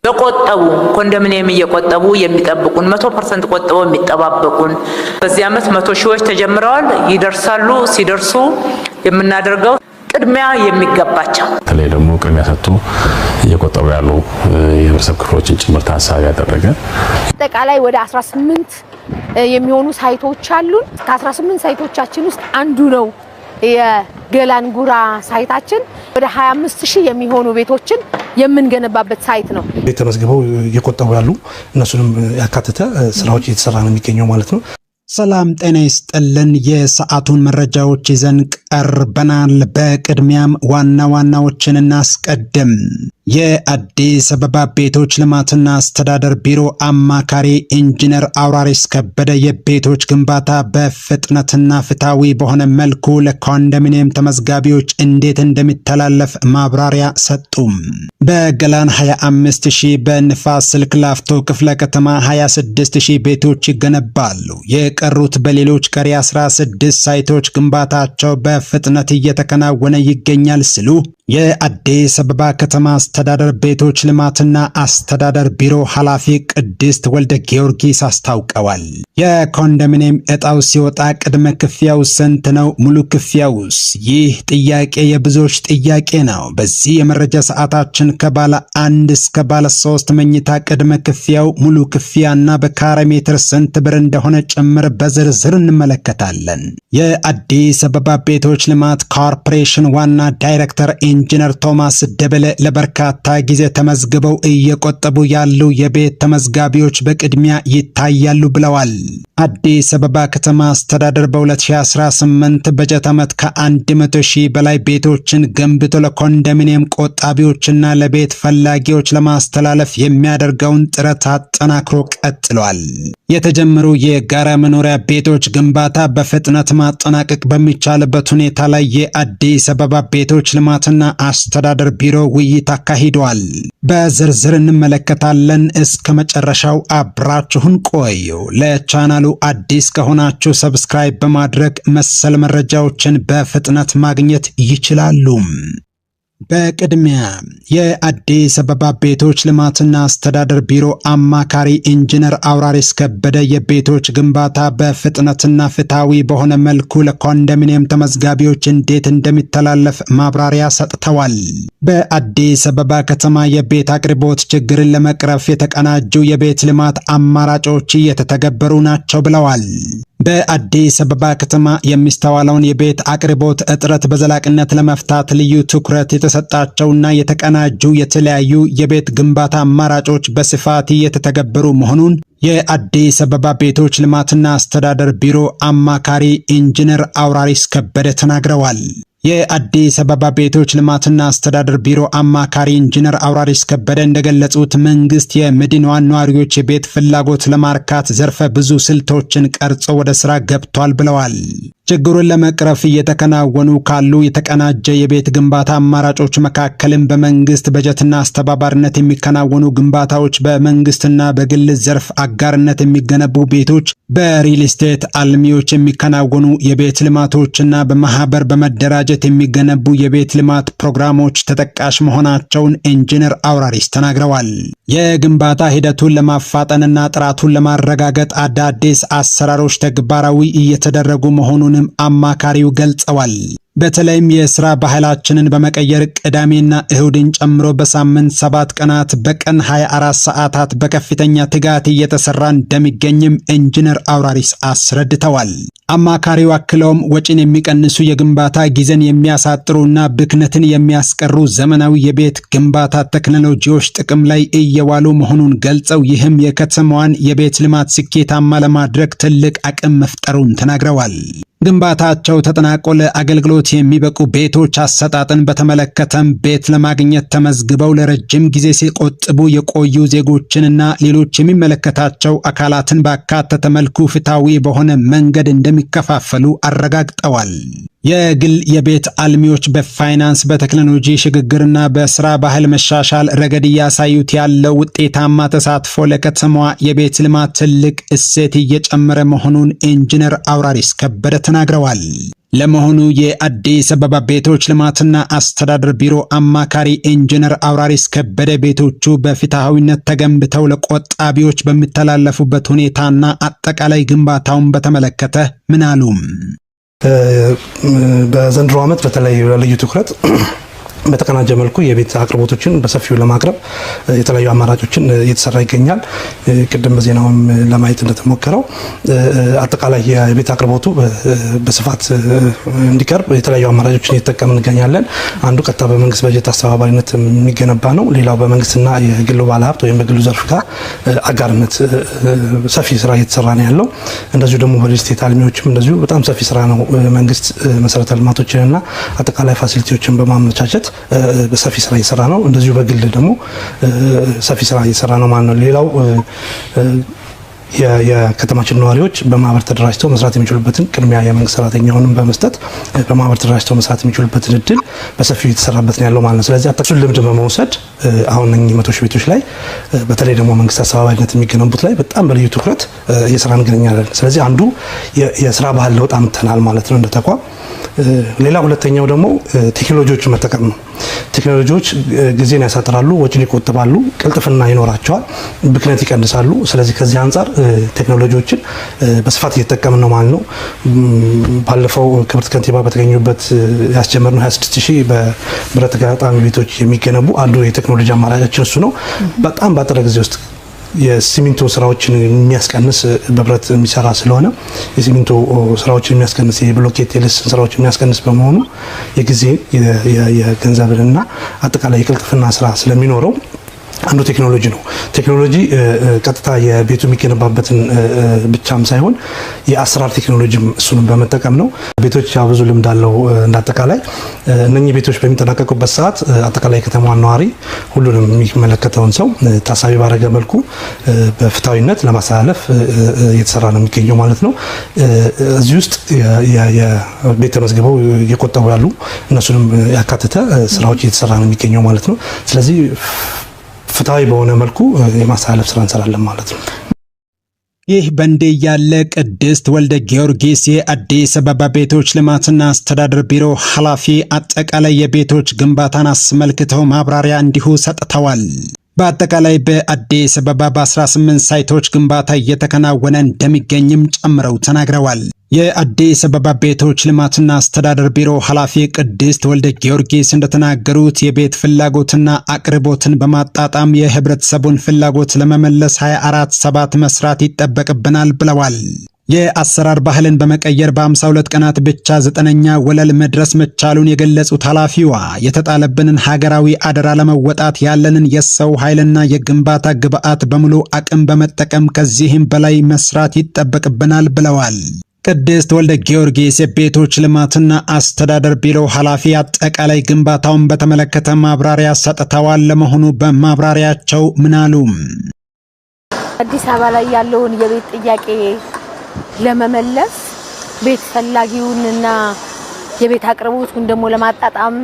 የቆጠቡ ኮንዶሚኒየም እየቆጠቡ የሚጠብቁን 100% ቆጥበው የሚጠባበቁን በዚህ ዓመት 100 ሺዎች ተጀምረዋል ይደርሳሉ። ሲደርሱ የምናደርገው ቅድሚያ የሚገባቸው በተለይ ደግሞ ቅድሚያ ሰጥቶ እየቆጠቡ ያሉ የህብረተሰብ ክፍሎችን ጭምር ታሳቢ ያደረገ አጠቃላይ ወደ 18 የሚሆኑ ሳይቶች አሉን። ከ18 ሳይቶቻችን ውስጥ አንዱ ነው የገላንጉራ ሳይታችን። ወደ 25000 የሚሆኑ ቤቶችን የምንገነባበት ሳይት ነው። ተመዝግበው እየቆጠቡ ያሉ እነሱንም ያካተተ ስራዎች እየተሰራ ነው የሚገኘው ማለት ነው። ሰላም ጤና ይስጥልን። የሰዓቱን መረጃዎች ይዘን ቀርበናል። በቅድሚያም ዋና ዋናዎችን እናስቀድም። የአዲስ አበባ ቤቶች ልማትና አስተዳደር ቢሮ አማካሪ ኢንጂነር አውራሪስ ከበደ የቤቶች ግንባታ በፍጥነትና ፍትሃዊ በሆነ መልኩ ለኮንዶሚኒየም ተመዝጋቢዎች እንዴት እንደሚተላለፍ ማብራሪያ ሰጡም። በገላን 25000፣ በንፋስ ስልክ ላፍቶ ክፍለ ከተማ 26000 ቤቶች ይገነባሉ። የቀሩት በሌሎች ቀሪ 16 ሳይቶች ግንባታቸው በፍጥነት እየተከናወነ ይገኛል ሲሉ የአዲስ አበባ ከተማ አስተዳደር ቤቶች ልማትና አስተዳደር ቢሮ ኃላፊ ቅድስት ወልደ ጊዮርጊስ አስታውቀዋል። የኮንዶሚኒየም እጣው ሲወጣ ቅድመ ክፍያው ስንት ነው? ሙሉ ክፍያውስ? ይህ ጥያቄ የብዙዎች ጥያቄ ነው። በዚህ የመረጃ ሰዓታችን ከባለ 1 እስከ ባለ 3 መኝታ ቅድመ ክፍያው፣ ሙሉ ክፍያና በካሬ ሜትር ስንት ብር እንደሆነ ጭምር በዝርዝር እንመለከታለን። የአዲስ አበባ ቤቶች ልማት ኮርፖሬሽን ዋና ዳይሬክተር ኢንጂነር ቶማስ ደበለ ለበርካታ ጊዜ ተመዝግበው እየቆጠቡ ያሉ የቤት ተመዝጋቢዎች በቅድሚያ ይታያሉ ብለዋል። አዲስ አበባ ከተማ አስተዳደር በ2018 በጀት ዓመት ከ100,000 በላይ ቤቶችን ገንብቶ ለኮንዶሚኒየም ቆጣቢዎችና ለቤት ፈላጊዎች ለማስተላለፍ የሚያደርገውን ጥረት አጠናክሮ ቀጥሏል። የተጀመሩ የጋራ መኖሪያ ቤቶች ግንባታ በፍጥነት ማጠናቀቅ በሚቻልበት ሁኔታ ላይ የአዲስ አበባ ቤቶች ልማትና አስተዳደር ቢሮ ውይይት አካሂዷል። በዝርዝር እንመለከታለን። እስከ መጨረሻው አብራችሁን ቆዩ። ለቻናሉ አዲስ ከሆናችሁ ሰብስክራይብ በማድረግ መሰል መረጃዎችን በፍጥነት ማግኘት ይችላሉ። በቅድሚያ የአዲስ አበባ ቤቶች ልማትና አስተዳደር ቢሮ አማካሪ ኢንጂነር አውራሪስ ከበደ የቤቶች ግንባታ በፍጥነትና ፍትሃዊ በሆነ መልኩ ለኮንዶሚኒየም ተመዝጋቢዎች እንዴት እንደሚተላለፍ ማብራሪያ ሰጥተዋል። በአዲስ አበባ ከተማ የቤት አቅርቦት ችግርን ለመቅረፍ የተቀናጁ የቤት ልማት አማራጮች እየተተገበሩ ናቸው ብለዋል። በአዲስ አበባ ከተማ የሚስተዋለውን የቤት አቅርቦት እጥረት በዘላቂነት ለመፍታት ልዩ ትኩረት የተሰጣቸውና የተቀናጁ የተለያዩ የቤት ግንባታ አማራጮች በስፋት እየተተገበሩ መሆኑን የአዲስ አበባ ቤቶች ልማትና አስተዳደር ቢሮ አማካሪ ኢንጂነር አውራሪስ ከበደ ተናግረዋል። የአዲስ አበባ ቤቶች ልማትና አስተዳደር ቢሮ አማካሪ ኢንጂነር አውራሪስ ከበደ እንደገለጹት መንግስት የመዲናዋን ነዋሪዎች የቤት ፍላጎት ለማርካት ዘርፈ ብዙ ስልቶችን ቀርጾ ወደ ስራ ገብቷል ብለዋል። ችግሩን ለመቅረፍ እየተከናወኑ ካሉ የተቀናጀ የቤት ግንባታ አማራጮች መካከልም በመንግስት በጀትና አስተባባሪነት የሚከናወኑ ግንባታዎች፣ በመንግስትና በግል ዘርፍ አጋርነት የሚገነቡ ቤቶች፣ በሪል ስቴት አልሚዎች የሚከናወኑ የቤት ልማቶችና በማህበር በመደራጀት የሚገነቡ የቤት ልማት ፕሮግራሞች ተጠቃሽ መሆናቸውን ኢንጂነር አውራሪስ ተናግረዋል። የግንባታ ሂደቱን ለማፋጠንና ጥራቱን ለማረጋገጥ አዳዲስ አሰራሮች ተግባራዊ እየተደረጉ መሆኑንም አማካሪው ገልጸዋል። በተለይም የስራ ባህላችንን በመቀየር ቅዳሜና እሁድን ጨምሮ በሳምንት 7 ቀናት በቀን 24 ሰዓታት በከፍተኛ ትጋት እየተሰራ እንደሚገኝም ኢንጂነር አውራሪስ አስረድተዋል። አማካሪው አክለውም ወጪን የሚቀንሱ የግንባታ ጊዜን የሚያሳጥሩና ብክነትን የሚያስቀሩ ዘመናዊ የቤት ግንባታ ቴክኖሎጂዎች ጥቅም ላይ እየዋሉ መሆኑን ገልጸው ይህም የከተማዋን የቤት ልማት ስኬታማ ለማድረግ ትልቅ አቅም መፍጠሩን ተናግረዋል። ግንባታቸው ተጠናቆ ለአገልግሎት የሚበቁ ቤቶች አሰጣጥን በተመለከተም ቤት ለማግኘት ተመዝግበው ለረጅም ጊዜ ሲቆጥቡ የቆዩ ዜጎችንና ሌሎች የሚመለከታቸው አካላትን ባካተተ መልኩ ፍትሃዊ በሆነ መንገድ እንደሚከፋፈሉ አረጋግጠዋል። የግል የቤት አልሚዎች በፋይናንስ በቴክኖሎጂ ሽግግርና በስራ ባህል መሻሻል ረገድ ያሳዩት ያለው ውጤታማ ተሳትፎ ለከተማዋ የቤት ልማት ትልቅ እሴት እየጨመረ መሆኑን ኢንጂነር አውራሪስ ከበደ ተናግረዋል። ለመሆኑ የአዲስ አበባ ቤቶች ልማትና አስተዳደር ቢሮ አማካሪ ኢንጂነር አውራሪስ ከበደ ቤቶቹ በፍትሃዊነት ተገንብተው ለቆጣቢዎች በሚተላለፉበት ሁኔታና አጠቃላይ ግንባታውን በተመለከተ ምን አሉ? በዘንድሮ ዓመት በተለይ ለልዩ ትኩረት በተቀናጀ መልኩ የቤት አቅርቦቶችን በሰፊው ለማቅረብ የተለያዩ አማራጮችን እየተሰራ ይገኛል። ቅድም በዜናውም ለማየት እንደተሞከረው አጠቃላይ የቤት አቅርቦቱ በስፋት እንዲቀርብ የተለያዩ አማራጮችን እየተጠቀምን እንገኛለን። አንዱ ቀጥታ በመንግስት በጀት አስተባባሪነት የሚገነባ ነው። ሌላው በመንግስትና የግሉ ባለሀብት ወይም በግሉ ዘርፍ ጋር አጋርነት ሰፊ ስራ እየተሰራ ነው ያለው። እንደዚሁ ደግሞ በሪል ስቴት አልሚዎችም እንደዚሁ በጣም ሰፊ ስራ ነው መንግስት መሰረተ ልማቶችንና አጠቃላይ ፋሲሊቲዎችን በማመቻቸት በሰፊ ስራ እየሰራ ነው። እንደዚሁ በግል ደግሞ ሰፊ ስራ እየሰራ ነው ማለት ነው። ሌላው የከተማችን ነዋሪዎች በማህበር ተደራጅተው መስራት የሚችሉበትን ቅድሚያ የመንግስት ሰራተኛውንም በመስጠት በማህበር ተደራጅተው መስራት የሚችሉበትን እድል በሰፊው እየተሰራበት ነው ያለው ማለት ነው። ስለዚህ አጠቃላይ ልምድ በመውሰድ አሁን እነኚህ 100 ሺህ ቤቶች ላይ በተለይ ደግሞ መንግስት አስተባባሪነት የሚገነቡት ላይ በጣም በልዩ ትኩረት እየሰራን እንገኛለን። ስለዚህ አንዱ የስራ ባህል ለውጥ አምጥተናል ማለት ነው እንደ ተቋም። ሌላ ሁለተኛው ደግሞ ቴክኖሎጂዎችን መጠቀም ነው። ቴክኖሎጂዎች ጊዜን ያሳጥራሉ፣ ወጪን ይቆጥባሉ፣ ቅልጥፍና ይኖራቸዋል፣ ብክነት ይቀንሳሉ። ስለዚህ ከዚህ አንጻር ቴክኖሎጂዎችን በስፋት እየተጠቀምን ነው ማለት ነው። ባለፈው ክብርት ከንቲባ በተገኙበት ያስጀመርነው 26000 በብረት ተጋጣሚ ቤቶች የሚገነቡ አንዱ የቴክኖሎጂ አማራጫችን እሱ ነው። በጣም ባጠረ ጊዜ ውስጥ የሲሚንቶ ስራዎችን የሚያስቀንስ በብረት የሚሰራ ስለሆነ የሲሚንቶ ስራዎችን የሚያስቀንስ የብሎኬት የልስን ስራዎችን የሚያስቀንስ በመሆኑ የጊዜ የገንዘብንና አጠቃላይ የቅልጥፍና ስራ ስለሚኖረው አንዱ ቴክኖሎጂ ነው። ቴክኖሎጂ ቀጥታ የቤቱ የሚገነባበትን ብቻም ሳይሆን የአሰራር ቴክኖሎጂም እሱንም በመጠቀም ነው። ቤቶች ብዙ ልምድ አለው። እንዳጠቃላይ እነኚህ ቤቶች በሚጠናቀቁበት ሰዓት አጠቃላይ ከተማዋን ነዋሪ ሁሉንም የሚመለከተውን ሰው ታሳቢ ባደረገ መልኩ በፍትሃዊነት ለማስተላለፍ እየተሰራ ነው የሚገኘው ማለት ነው። እዚህ ውስጥ የቤት ተመዝግበው እየቆጠቡ ያሉ እነሱንም ያካተተ ስራዎች እየተሰራ ነው የሚገኘው ማለት ነው። ስለዚህ ፍትሃዊ በሆነ መልኩ የማስተላለፍ ስራ እንሰራለን ማለት ነው። ይህ በእንዲህ ያለ ቅድስት ወልደ ጊዮርጊስ የአዲስ አበባ ቤቶች ልማትና አስተዳደር ቢሮ ኃላፊ አጠቃላይ የቤቶች ግንባታን አስመልክተው ማብራሪያ እንዲሁ ሰጥተዋል። በአጠቃላይ በአዲስ አበባ በ18 ሳይቶች ግንባታ እየተከናወነ እንደሚገኝም ጨምረው ተናግረዋል። የአዲስ አበባ ቤቶች ልማትና አስተዳደር ቢሮ ኃላፊ ቅድስት ወልደ ጊዮርጊስ እንደተናገሩት የቤት ፍላጎትና አቅርቦትን በማጣጣም የህብረተሰቡን ፍላጎት ለመመለስ 24/7 መስራት ይጠበቅብናል ብለዋል። የአሰራር ባህልን በመቀየር በ52 ቀናት ብቻ 9ኛ ወለል መድረስ መቻሉን የገለጹት ኃላፊዋ የተጣለብንን ሀገራዊ አደራ ለመወጣት ያለንን የሰው ኃይልና የግንባታ ግብዓት በሙሉ አቅም በመጠቀም ከዚህም በላይ መስራት ይጠበቅብናል ብለዋል። ቅድስት ወልደ ጊዮርጊስ የቤቶች ልማትና አስተዳደር ቢሮ ኃላፊ አጠቃላይ ግንባታውን በተመለከተ ማብራሪያ ሰጥተዋል። ለመሆኑ በማብራሪያቸው ምን አሉ? አዲስ አበባ ላይ ያለውን የቤት ጥያቄ ለመመለስ ቤት ፈላጊውንና የቤት አቅርቦቱን ደግሞ ለማጣጣም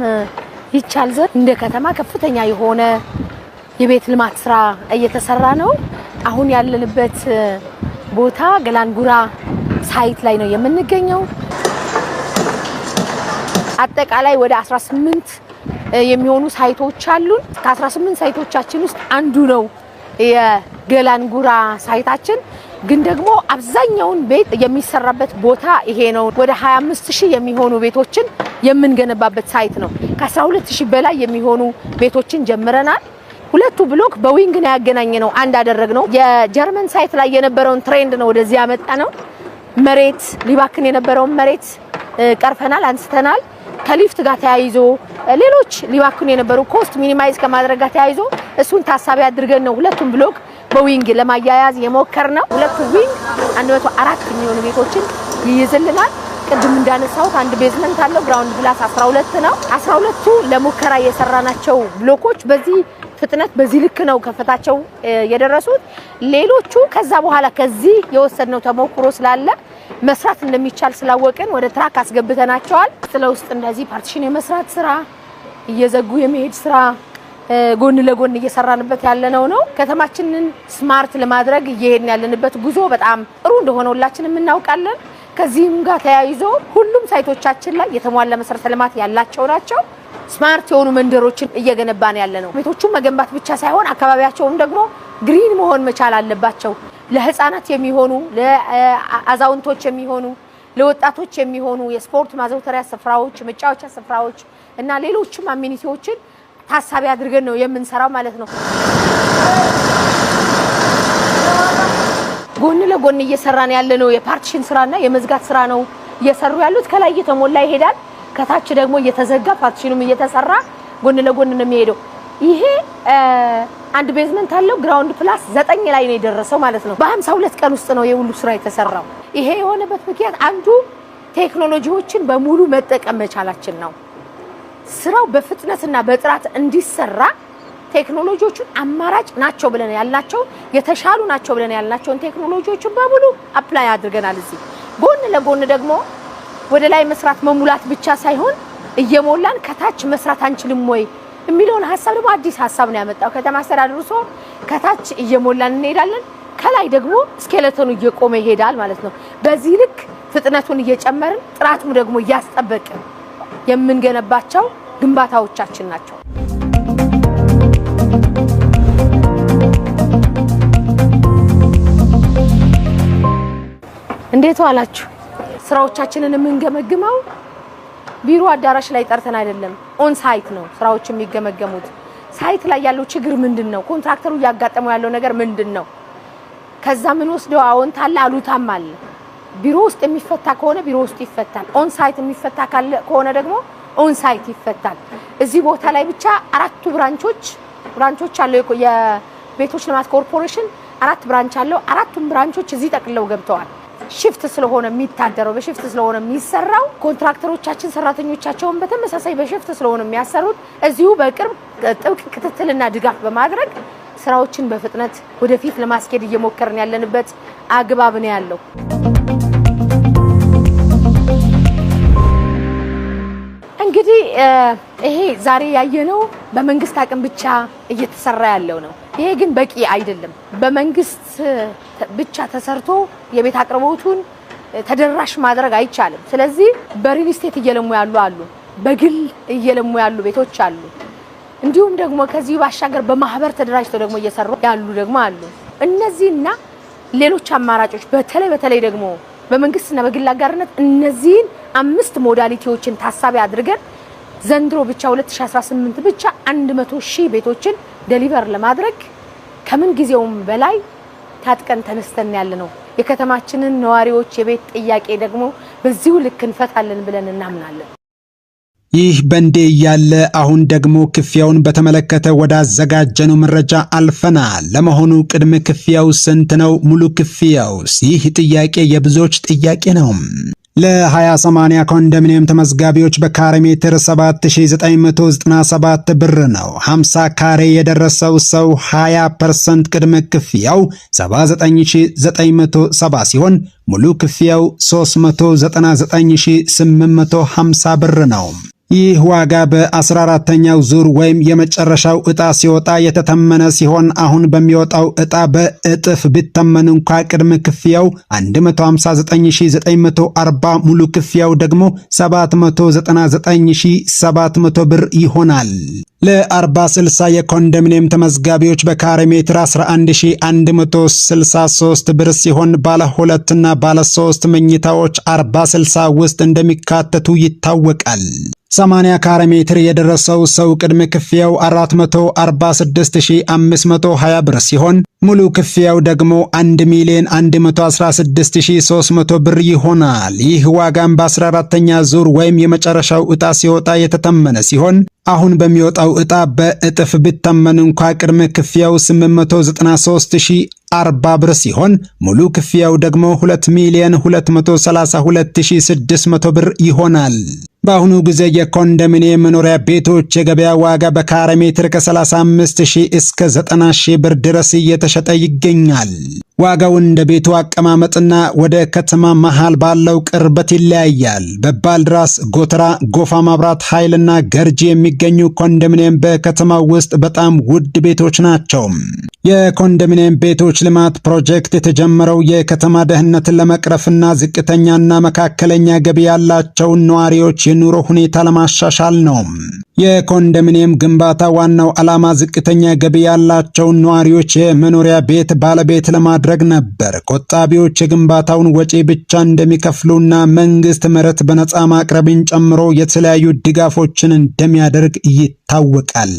ይቻል ዘንድ እንደ ከተማ ከፍተኛ የሆነ የቤት ልማት ስራ እየተሰራ ነው። አሁን ያለንበት ቦታ ገላንጉራ ሳይት ላይ ነው የምንገኘው። አጠቃላይ ወደ 18 የሚሆኑ ሳይቶች አሉን። ከ18 ሳይቶቻችን ውስጥ አንዱ ነው የገላንጉራ ሳይታችን። ግን ደግሞ አብዛኛውን ቤት የሚሰራበት ቦታ ይሄ ነው። ወደ 25000 የሚሆኑ ቤቶችን የምንገነባበት ሳይት ነው። ከ12000 በላይ የሚሆኑ ቤቶችን ጀምረናል። ሁለቱ ብሎክ በዊንግ ነው ያገናኘነው፣ አንድ አደረግነው። የጀርመን ሳይት ላይ የነበረውን ትሬንድ ነው ወደዚህ ያመጣ ነው። መሬት ሊባክን የነበረውን መሬት ቀርፈናል፣ አንስተናል። ከሊፍት ጋር ተያይዞ ሌሎች ሊባክኑ የነበሩ ኮስት ሚኒማይዝ ከማድረግ ጋር ተያይዞ እሱን ታሳቢ አድርገን ነው ሁለቱም ብሎክ በዊንግ ለማያያዝ የሞከርነው። ሁለቱ ዊንግ 104 የሚሆኑ ቤቶችን ይይዝልናል። ቅድም እንዳነሳሁት አንድ ቤዝመንት አለው፣ ግራውንድ ፕላስ 12 ነው። 12ቱ ለሙከራ የሰራናቸው ብሎኮች በዚህ ፍጥነት በዚህ ልክ ነው ከፈታቸው የደረሱት። ሌሎቹ ከዛ በኋላ ከዚህ የወሰድነው ተሞክሮ ስላለ መስራት እንደሚቻል ስላወቅን ወደ ትራክ አስገብተናቸዋል። ስለውስጥ እንደዚህ ፓርቲሽን የመስራት ስራ እየዘጉ የመሄድ ስራ ጎን ለጎን እየሰራንበት ያለነው ነው። ከተማችንን ስማርት ለማድረግ እየሄድን ያለንበት ጉዞ በጣም ጥሩ እንደሆነ ሁላችንም እናውቃለን። ከዚህም ጋር ተያይዞ ሁሉም ሳይቶቻችን ላይ የተሟላ መሰረተ ልማት ያላቸው ናቸው። ስማርት የሆኑ መንደሮችን እየገነባን ያለነው ቤቶቹን መገንባት ብቻ ሳይሆን አካባቢያቸውም ደግሞ ግሪን መሆን መቻል አለባቸው። ለህፃናት የሚሆኑ ለአዛውንቶች የሚሆኑ ለወጣቶች የሚሆኑ የስፖርት ማዘውተሪያ ስፍራዎች፣ መጫወቻ ስፍራዎች እና ሌሎችም አሚኒቲዎችን ታሳቢ አድርገን ነው የምንሰራው ማለት ነው። ጎን ለጎን እየሰራን ያለነው የፓርቲሽን ስራና የመዝጋት ስራ ነው እየሰሩ ያሉት። ከላይ እየተሞላ ይሄዳል፣ ከታች ደግሞ እየተዘጋ ፓርቲሽኑም እየተሰራ ጎን ለጎን ነው የሚሄደው። ይሄ አንድ ቤዝመንት አለው ግራውንድ ፕላስ 9 ላይ ነው የደረሰው ማለት ነው። በ52 ቀን ውስጥ ነው የሁሉ ስራ የተሰራው። ይሄ የሆነበት ምክንያት አንዱ ቴክኖሎጂዎችን በሙሉ መጠቀም መቻላችን ነው። ስራው በፍጥነትና በጥራት እንዲሰራ ቴክኖሎጂዎቹን አማራጭ ናቸው ብለን ያልናቸው የተሻሉ ናቸው ብለን ያልናቸውን ቴክኖሎጂዎችን በሙሉ አፕላይ አድርገናል። እዚህ ጎን ለጎን ደግሞ ወደ ላይ መስራት መሙላት ብቻ ሳይሆን እየሞላን ከታች መስራት አንችልም ወይ የሚለውን ሐሳብ ደግሞ አዲስ ሐሳብ ነው ያመጣው ከተማ አስተዳደሩ። ከታች እየሞላን እንሄዳለን፣ ከላይ ደግሞ ስኬሌተኑ እየቆመ ይሄዳል ማለት ነው። በዚህ ልክ ፍጥነቱን እየጨመርን ጥራቱን ደግሞ እያስጠበቅን የምንገነባቸው ግንባታዎቻችን ናቸው። እንዴት ዋላችሁ? ስራዎቻችንን የምንገመግመው ቢሮ አዳራሽ ላይ ጠርተን አይደለም፣ ኦን ሳይት ነው ስራዎች የሚገመገሙት። ሳይት ላይ ያለው ችግር ምንድነው? ኮንትራክተሩ ያጋጠመው ያለው ነገር ምንድነው? ከዛ ምን ወስደው አዎንታል አሉታም አለ። ቢሮ ውስጥ የሚፈታ ከሆነ ቢሮ ውስጥ ይፈታል። ኦን ሳይት የሚፈታ ከሆነ ደግሞ ኦን ሳይት ይፈታል። እዚህ ቦታ ላይ ብቻ 4 ብራንቾች አለው የቤቶች ልማት ኮርፖሬሽን 4 ብራንች አለው። 4ቱም ብራንቾች እዚህ ጠቅልለው ገብተዋል። ሽፍት ስለሆነ የሚታደረው በሽፍት ስለሆነ የሚሰራው ኮንትራክተሮቻችን ሰራተኞቻቸውን በተመሳሳይ በሽፍት ስለሆነ የሚያሰሩት እዚሁ በቅርብ ጥብቅ ክትትልና ድጋፍ በማድረግ ስራዎችን በፍጥነት ወደፊት ለማስኬድ እየሞከርን ያለንበት አግባብ ነው ያለው። እንግዲህ ይሄ ዛሬ ያየነው በመንግስት አቅም ብቻ እየተሰራ ያለው ነው። ይሄ ግን በቂ አይደለም። በመንግስት ብቻ ተሰርቶ የቤት አቅርቦቱን ተደራሽ ማድረግ አይቻልም። ስለዚህ በሪል ስቴት እየለሙ ያሉ አሉ፣ በግል እየለሙ ያሉ ቤቶች አሉ። እንዲሁም ደግሞ ከዚህ ባሻገር በማህበር ተደራጅተው ደግሞ እየሰሩ ያሉ ደግሞ አሉ። እነዚህና ሌሎች አማራጮች በተለይ ደግሞ በመንግስትና በግል አጋርነት እነዚህን 5 ሞዳሊቲዎችን ታሳቢ አድርገን ዘንድሮ ብቻ 2018 ብቻ 100,000 ቤቶችን ዴሊቨር ለማድረግ ከምን ጊዜውም በላይ ታጥቀን ተነስተን ያለ ነው። የከተማችንን ነዋሪዎች የቤት ጥያቄ ደግሞ በዚሁ ልክ እንፈታለን ብለን እናምናለን። ይህ በእንዴ ያለ አሁን ደግሞ ክፍያውን በተመለከተ ወደ አዘጋጀነው መረጃ አልፈናል። ለመሆኑ ቅድመ ክፍያው ስንት ነው? ሙሉ ክፍያውስ? ይህ ጥያቄ የብዙዎች ጥያቄ ነው። ለ20/80 ኮንዶሚኒየም ተመዝጋቢዎች በካሬ ሜትር 7997 ብር ነው። 50 ካሬ የደረሰው ሰው 20% ቅድመ ክፍያው 79970 ሲሆን ሙሉ ክፍያው 399850 ብር ነው። ይህ ዋጋ በ14ኛው ዙር ወይም የመጨረሻው ዕጣ ሲወጣ የተተመነ ሲሆን አሁን በሚወጣው ዕጣ በእጥፍ ቢተመን እንኳ ቅድመ ክፍያው 159940 ሙሉ ክፍያው ደግሞ 799700 ብር ይሆናል። ለ40/60 የኮንዶሚኒየም ተመዝጋቢዎች በካሬ ሜትር 11163 ብር ሲሆን ባለ 2 እና ባለ 3 መኝታዎች 40/60 ውስጥ እንደሚካተቱ ይታወቃል። 80 ካሬ ሜትር የደረሰው ሰው ቅድመ ክፍያው 446520 ብር ሲሆን ሙሉ ክፍያው ደግሞ 1,116,300 ብር ይሆናል። ይህ ዋጋም በ14ኛ ዙር ወይም የመጨረሻው ዕጣ ሲወጣ የተተመነ ሲሆን አሁን በሚወጣው ዕጣ በእጥፍ ቢተመን እንኳ ቅድመ ክፍያው 893,040 ብር ሲሆን ሙሉ ክፍያው ደግሞ 2,232,600 ብር ይሆናል። በአሁኑ ጊዜ የኮንዶሚኒየም መኖሪያ ቤቶች የገበያ ዋጋ በካሬ ሜትር ከ35,000 እስከ 90,000 ብር ድረስ እየተሸጠ ይገኛል። ዋጋው እንደ ቤቱ አቀማመጥና ወደ ከተማ መሃል ባለው ቅርበት ይለያያል። በባልድራስ፣ ጎተራ፣ ጎፋ መብራት ኃይልና ገርጂ የሚገኙ ኮንዶሚኒየም በከተማው ውስጥ በጣም ውድ ቤቶች ናቸው። የኮንዶሚኒየም ቤቶች ልማት ፕሮጀክት የተጀመረው የከተማ ደህንነትን ለመቅረፍና ዝቅተኛና መካከለኛ ገቢ ያላቸውን ነዋሪዎች የኑሮ ሁኔታ ለማሻሻል ነው። የኮንዶሚኒየም ግንባታ ዋናው ዓላማ ዝቅተኛ ገቢ ያላቸውን ነዋሪዎች የመኖሪያ ቤት ባለቤት ለማድረግ ነበር። ቆጣቢዎች የግንባታውን ወጪ ብቻ እንደሚከፍሉና መንግስት መሬት በነፃ ማቅረብን ጨምሮ የተለያዩ ድጋፎችን እንደሚያደርግ ይታወቃል።